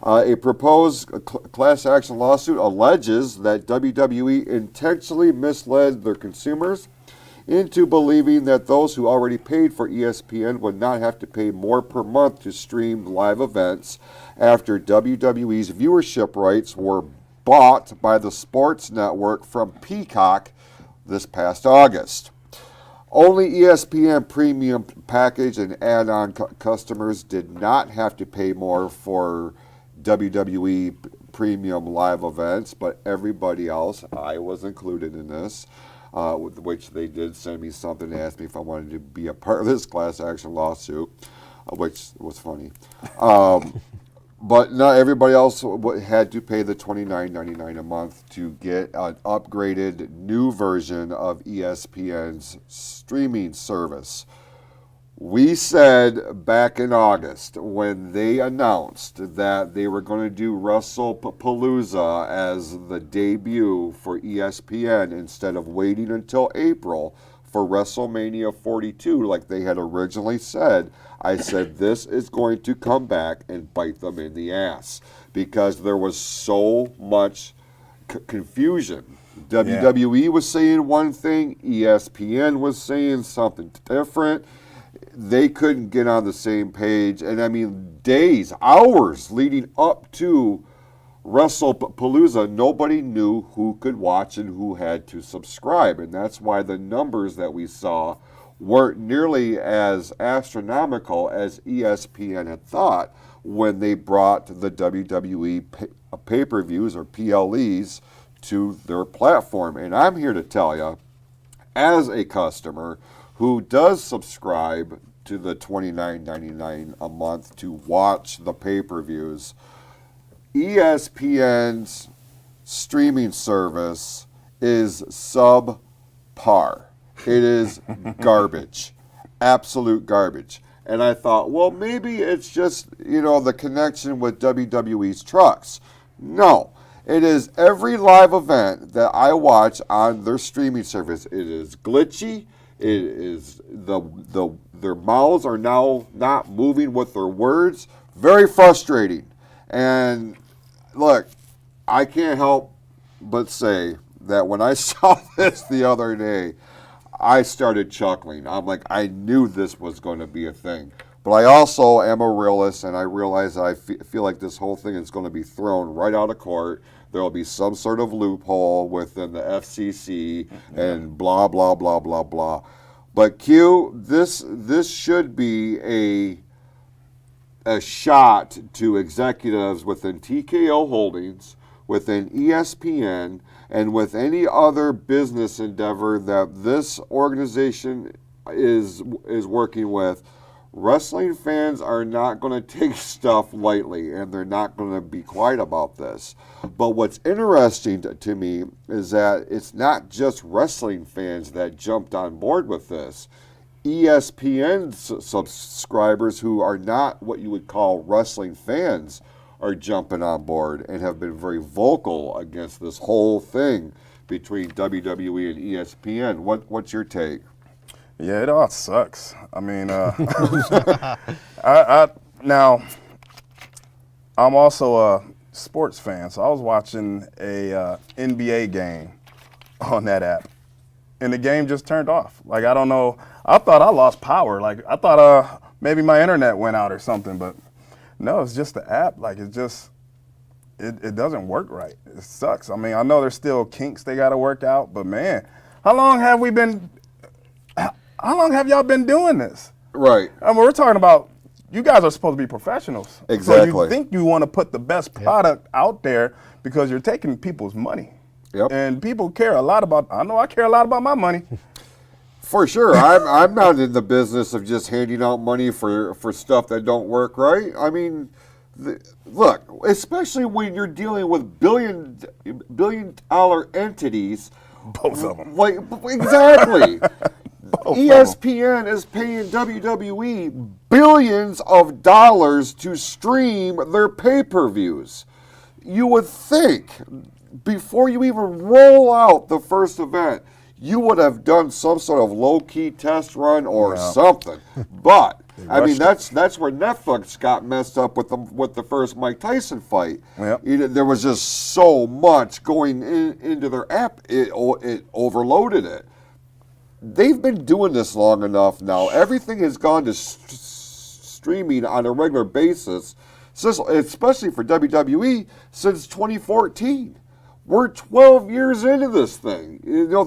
A proposed class action lawsuit alleges that WWE intentionally misled their consumers into believing that those who already paid for ESPN would not have to pay more per month to stream live events after WWE's viewership rights were bought by the sports network from Peacock this past August. Only ESPN Premium package and add-on customers did not have to pay more for WWE Premium live events, but everybody else, I was included in this, which they did send me something and asked me if I wanted to be a part of this class action lawsuit, which was funny. But not everybody else had to pay the $29.99 a month to get an upgraded new version of ESPN's streaming service. We said back in August when they announced that they were going to do WrestlePalooza as the debut for ESPN instead of waiting until April for WrestleMania 42 like they had originally said, I said this is going to come back and bite them in the ass because there was so much confusion. WWE was saying one thing, ESPN was saying something different. They couldn't get on the same page, and I mean days, hours leading up to WrestlePalooza, nobody knew who could watch and who had to subscribe, and that's why the numbers that we saw weren't nearly as astronomical as ESPN had thought when they brought the WWE pay-per-views or PLEs to their platform. And I'm here to tell you, as a customer who does subscribe to the $29.99 a month to watch the pay-per-views, ESPN's streaming service is subpar. subpar. It is garbage, absolute garbage. And I thought, well, maybe it's just, the connection with WWE's trucks. No, it is every live event that I watch on their streaming service. It is glitchy. It is their mouths are now not moving with their words. Very frustrating. And look, I can't help but say that when I saw this the other day, I started chuckling. I'm like, I knew this was going to be a thing. But I also am a realist, and I realize that I feel like this whole thing is going to be thrown right out of court. There will be some sort of loophole within the FCC and blah, blah, blah, blah, blah. But Q, this should be a shot to executives within TKO Holdings, within ESPN, and with any other business endeavor that this organization is working with. Wrestling fans are not going to take stuff lightly, and they're not going to be quiet about this. But what's interesting to me is that it's not just wrestling fans that jumped on board with this. ESPN subscribers who are not what you would call wrestling fans are jumping on board and have been very vocal against this whole thing between WWE and ESPN. What's your take? Yeah, it all sucks. I mean, now, I'm also a sports fan, so I was watching a NBA game on that app, and the game just turned off. Like, I don't know. I thought I lost power. Like, I thought maybe my internet went out or something, but no, it's just the app. Like, it doesn't work right. It sucks. I mean, I know there's still kinks they got to work out, but man, how long have y'all been doing this? Right. I mean, we're talking about, you guys are supposed to be professionals. Exactly. So you think you want to put the best product out there because you're taking people's money. Yep. And people care a lot about, I know I care a lot about my money. For sure. I'm not in the business of just handing out money for stuff that don't work right. I mean, look, especially when you're dealing with billion-dollar entities. Both of them. Like, exactly. ESPN is paying WWE billions of dollars to stream their pay-per-views. You would think before you even roll out the first event, you would have done some sort of low-key test run or something. But I mean, that's where Netflix got messed up with the first Mike Tyson fight. Yep. There was just so much going into their app, it overloaded it. They've been doing this long enough now. Everything has gone to streaming on a regular basis, especially for WWE, since 2014. We're 12 years into this thing.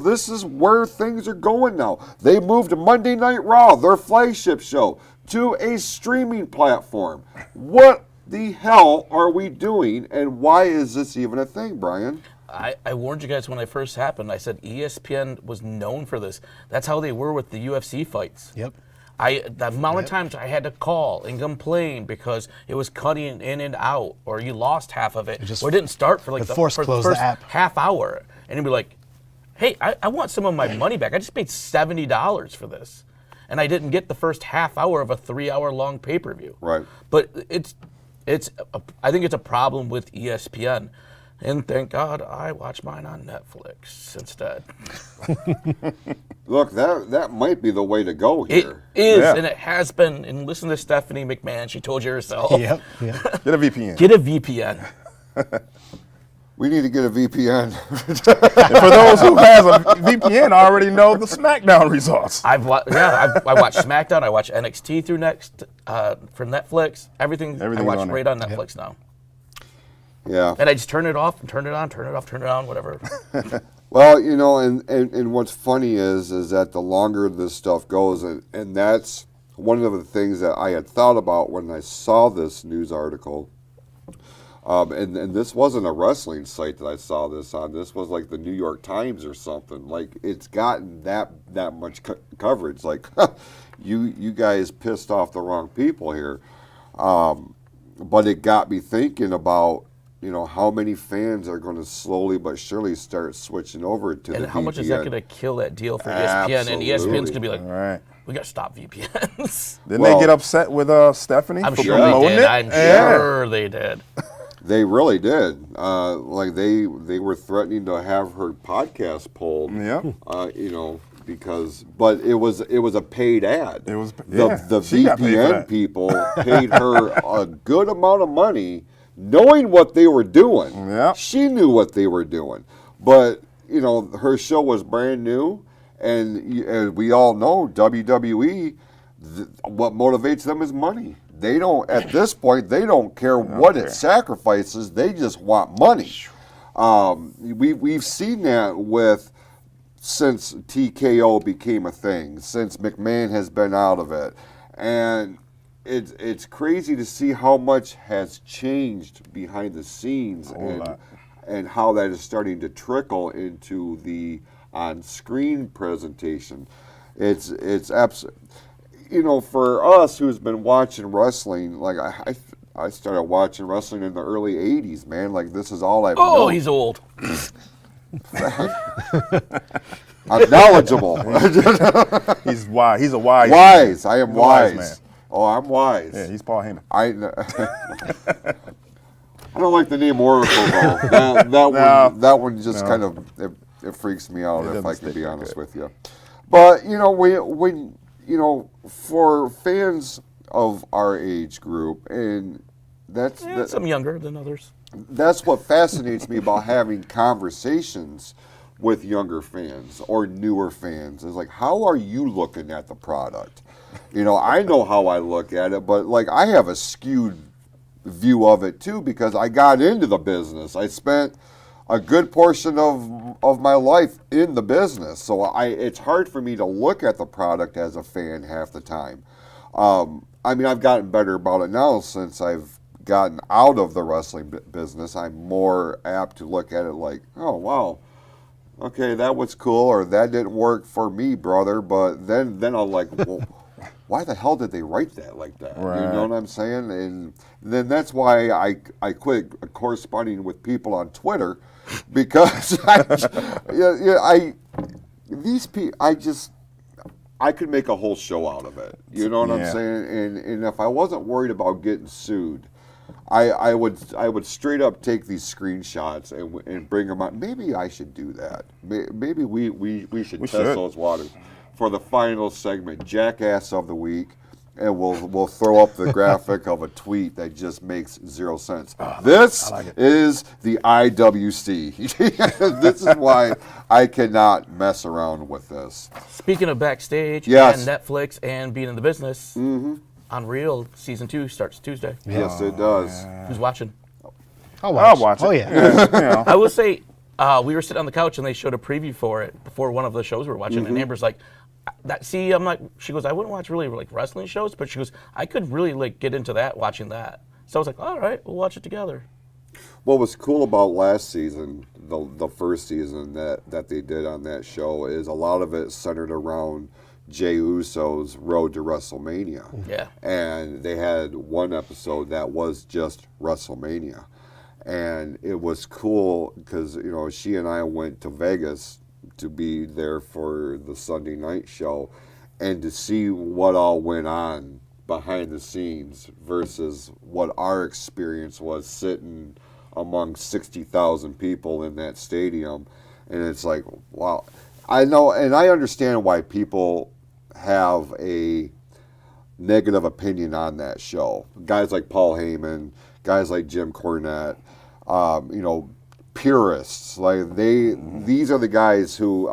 This is where things are going now. They moved Monday Night Raw, their flagship show, to a streaming platform. What the hell are we doing, and why is this even a thing, Brian? I warned you guys when it first happened. I said ESPN was known for this. That's how they were with the UFC fights. Yep. The amount of times I had to call and complain because it was cutting in and out, or you lost half of it, or it didn't start for like the first half hour. And you'd be like, hey, I want some of my money back. I just paid $70 for this. And I didn't get the first half hour of a 3-hour-long pay-per-view. Right. But I think it's a problem with ESPN. And thank God I watch mine on Netflix instead. Look, that might be the way to go here. It is, and it has been. And listen to Stephanie McMahon. She told you herself. Yep. Get a VPN. Get a VPN. We need to get a VPN. And for those who has a VPN, already know the Smackdown results. I watch Smackdown. I watch NXT through from Netflix. Everything I watch on right on Netflix now. Yeah. And I just turn it off and turn it on, turn it off, turn it on, whatever. Well, and what's funny is that the longer this stuff goes, and that's one of the things that I had thought about when I saw this news article. And this wasn't a wrestling site that I saw this on. This was like the New York Times or something. Like, it's gotten that much coverage. Like, you guys pissed off the wrong people here. But it got me thinking about how many fans are going to slowly but surely start switching over to the And how much is that going to kill that deal for ESPN? And ESPN's going to be like, All right. we got to stop VPNs. Didn't they get upset with Stephanie I'm for sure promoting they did. it? I'm sure they did. They really did. Like they were threatening to have her podcast pulled. Yeah. But it was a paid ad. It was the she got paid for VPN that. people paid her a good amount of money, knowing what they were doing. Yeah. She knew what they were doing, but her show was brand new, and as we all know, WWE, what motivates them is money. They don't, at this point, they don't care what it sacrifices. They just want money. We've seen that since TKO became a thing, since McMahon has been out of it. And it's crazy to see how much has changed behind the scenes and how that is starting to trickle into the on-screen presentation. It's absolutely, for us who's been watching wrestling, like I started watching wrestling in the early 80s, man. Like, this is all I've known. Oh, he's old. I'm knowledgeable. He's wise. He's a wise. Wise. Man. I am He's a wise. man. Oh, I'm wise. Yeah, he's Paul Heyman. I don't like the name Oracle though. That one just kind of it freaks me out, if I can be honest with you. But for fans of our age group, and that's some younger than others. That's what fascinates me about having conversations with younger fans or newer fans. Is like, how are you looking at the product? I know how I look at it, but like, I have a skewed view of it too, because I got into the business. I spent a good portion of my life in the business, so it's hard for me to look at the product as a fan half the time. I've gotten better about it now since I've gotten out of the wrestling business. I'm more apt to look at it like, oh wow, okay, that was cool, or that didn't work for me, brother. But then I'll like, well, why the hell did they write that like that? Right. You know what I'm saying? And then that's why I quit corresponding with people on Twitter, because I could make a whole show out of it. You know what I'm saying? And if I wasn't worried about getting sued, I would straight up take these screenshots and bring them out. Maybe I should do that. Maybe we should test those waters for the final segment, Jackass of the Week, and we'll throw up the graphic of a tweet that just makes zero sense. This is the IWC. This is why I cannot mess around with this. Speaking of backstage and Netflix and being in the business, Unreal Season 2 starts Tuesday. Yes, it does. Who's watching? I'll watch it. Oh yeah. I will say, we were sitting on the couch and they showed a preview for it before one of the shows we were watching, and Amber's like, I'm like, she goes, I wouldn't watch really like wrestling shows, but she goes, I could really like get into that watching that. So I was like, all right, we'll watch it together. What was cool about last season, the first season that they did on that show, is a lot of it centered around Jey Uso's road to WrestleMania. Yeah. And they had one episode that was just WrestleMania. And it was cool because, she and I went to Vegas to be there for the Sunday night show and to see what all went on behind the scenes versus what our experience was sitting among 60,000 people in that stadium. And it's like, wow. I know, and I understand why people have a negative opinion on that show. Guys like Paul Heyman, guys like Jim Cornette, purists. Like these are the guys who,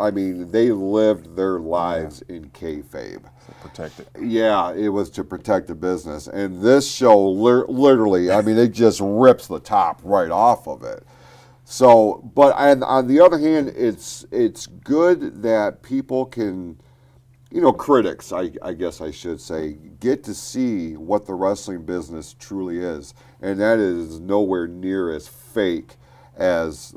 they lived their lives in kayfabe. Protect it. Yeah, it was to protect the business. And this show, literally, it just rips the top right off of it. So, but on the other hand, it's good that people can, critics, I guess I should say, get to see what the wrestling business truly is. And that is nowhere near as fake as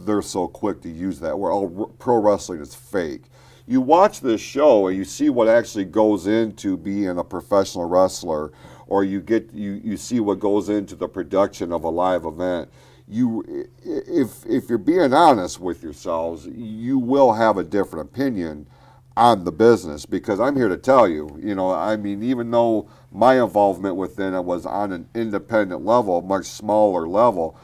they're so quick to use that word. Oh, pro wrestling is fake. You watch this show and you see what actually goes into being a professional wrestler, or you see what goes into the production of a live event. if you're being honest with yourselves, you will have a different opinion on the business, because I'm here to tell you, I mean, even though my involvement within it was on an independent level, much smaller level,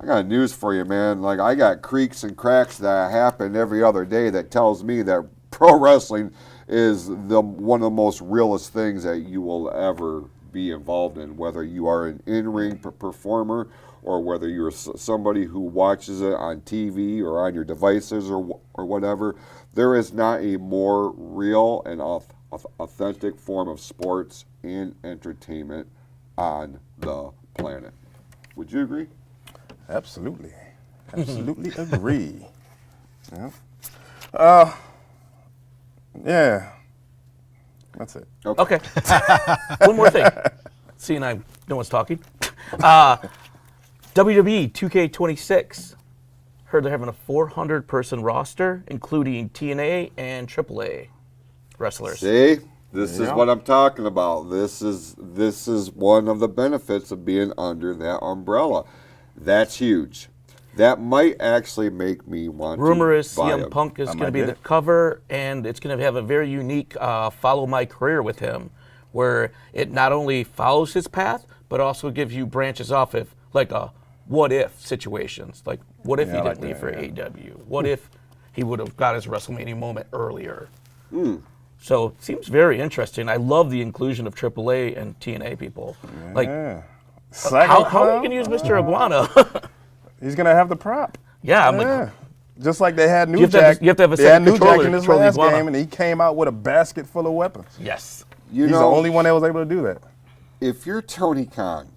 I got news for you, man. Like, I got creaks and cracks that happen every other day that tells me that pro wrestling is one of the most realest things that you will ever be involved in, whether you are an in-ring performer or whether you're somebody who watches it on TV or on your devices or whatever. There is not a more real and authentic form of sports and entertainment on the planet. Would you agree? Absolutely. Absolutely agree. Yeah. Yeah. That's it. Okay. One more thing. Seeing no one's talking. WWE 2K26. Heard they're having a 400-person roster, including TNA and AAA wrestlers. See, this is what I'm talking about. This is one of the benefits of being under that umbrella. That's huge. That might actually make me want Rumor to is buy CM it. Punk is going to be the cover, and it's going to have a very unique follow my career with him, where it not only follows his path, but also gives you branches off of, like, a what if situations. Like, what if he didn't leave for AEW? What if he would have got his WrestleMania moment earlier? So it seems very interesting. I love the inclusion of AAA and TNA people. Like, how are you going to use Mr. Iguana? He's going to have the prop. Yeah, I'm like, just like they had New Jack. You have to have a they had second New Jack controller in to this control last Iguana. game, and he came out with a basket full of weapons. Yes. He's the only one that was able to do that. If you're Tony Khan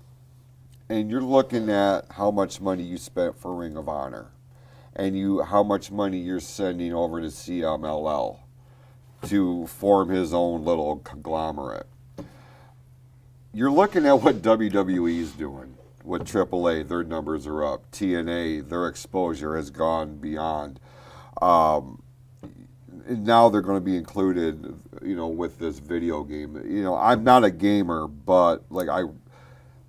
and you're looking at how much money you spent for Ring of Honor and how much money you're sending over to CMLL to form his own little conglomerate, you're looking at what WWE's doing. With AAA, their numbers are up. TNA, their exposure has gone beyond. And now they're going to be included, with this video game. I'm not a gamer, but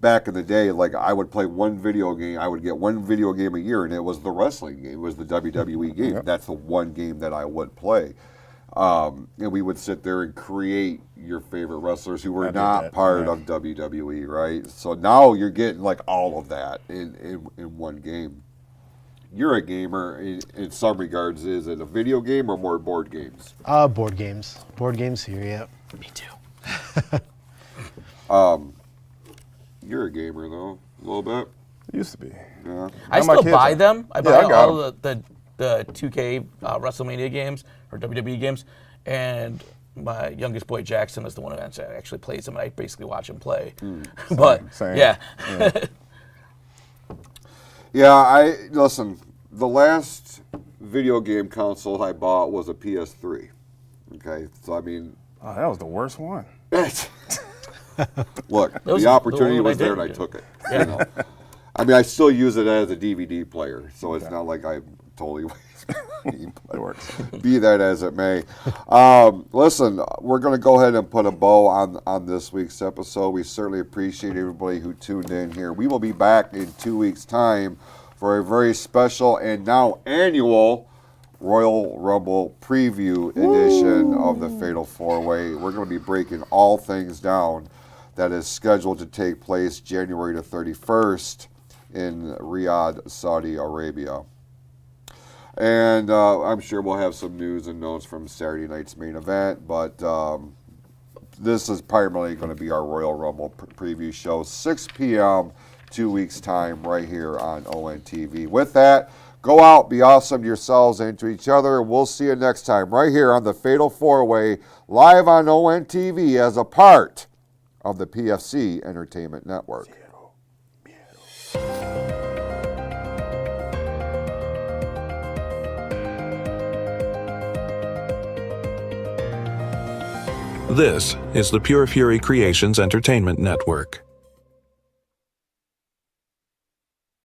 back in the day, I would play one video game. I would get one video game a year, and it was the wrestling game. It was the WWE game. Yep. That's the one game that I would play. And we would sit there and create your favorite wrestlers who were not part of WWE, right? So now you're getting all of that in one game. You're a gamer in some regards. Is it a video game or more board games? Board games. Board games here, yeah. Me too. You're a gamer though, a little bit. Used to be. Yeah. I still buy them. I buy all the 2K WrestleMania games or WWE games, and my youngest boy Jackson is the one who actually plays them. I basically watch him play. Same. Yeah, listen, the last video game console I bought was a PS3. Okay, so I mean, that was the worst one. Look, the opportunity was there and I took it. Yeah. I mean, I still use it as a DVD player, so it's not like I totally it works. Be that as it may. Listen, we're going to go ahead and put a bow on this week's episode. We certainly appreciate everybody who tuned in here. We will be back in 2 weeks' time for a very special and now annual Royal Rumble preview edition of the Fatal 4-Way. We're going to be breaking all things down that is scheduled to take place January the 31st in Riyadh, Saudi Arabia. And I'm sure we'll have some news and notes from Saturday night's main event, but this is primarily going to be our Royal Rumble preview show, 6 p.m., 2 weeks' time, right here on ONTV. With that, go out, be awesome to yourselves and to each other, and we'll see you next time right here on the Fatal 4-Way, live on ONTV as a part of the PFC Entertainment Network. This is the Pure Fury Creations Entertainment Network.